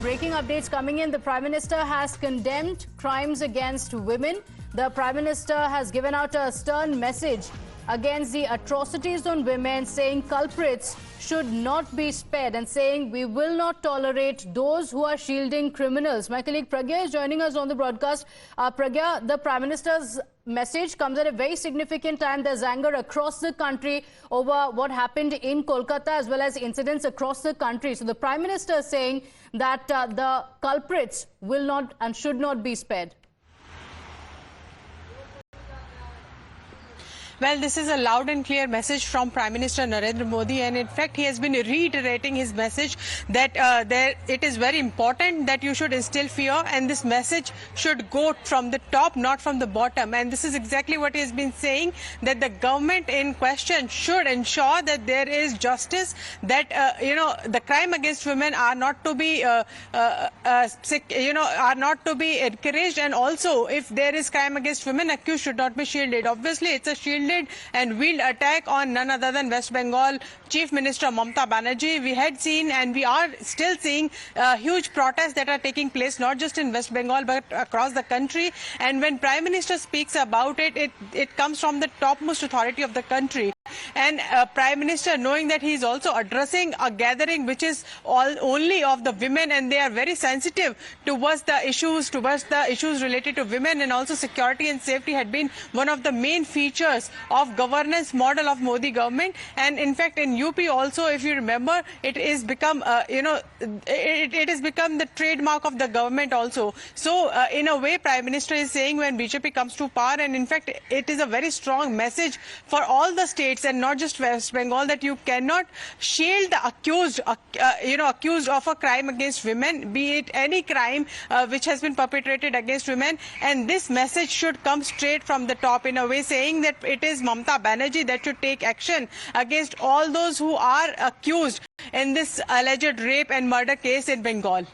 Breaking updates coming in. The Prime Minister has condemned crimes against women. The Prime Minister has given out a stern message against the atrocities on women, saying culprits should not be spared and saying we will not tolerate those who are shielding criminals. My colleague Pragya is joining us on the broadcast. Pragya, the Prime Minister's message comes at a very significant time. There's anger across the country over what happened in Kolkata as well as incidents across the country. So the Prime Minister is saying that the culprits will not and should not be spared. Well, this is a loud and clear message from Prime Minister Narendra Modi, and in fact he has been reiterating his message that it is very important that you should instill fear, and this message should go from the top, not from the bottom. And this is exactly what he has been saying, that the government in question should ensure that there is justice, that the crime against women are not to be are not to be encouraged, and also if there is crime against women, accused should not be shielded. Obviously, it's a shielded and wheeled attack on none other than West Bengal Chief Minister Mamata Banerjee. We had seen and we are still seeing huge protests that are taking place not just in West Bengal but across the country. And when Prime Minister speaks about it, it comes from the topmost authority of the country. And Prime Minister, knowing that he is also addressing a gathering which is only of the women, and they are very sensitive towards the issues related to women, and also security and safety had been one of the main features of governance model of Modi government. And in fact in UP also, if you remember, it is become it has become the trademark of the government also. So in a way, Prime Minister is saying when BJP comes to power, and in fact it is a very strong message for all the states and not just West Bengal, that you cannot shield the accused of a crime against women, be it any crime which has been perpetrated against women. And this message should come straight from the top, in a way saying that it is Mamata Banerjee that should take action against all those who are accused in this alleged rape and murder case in Bengal.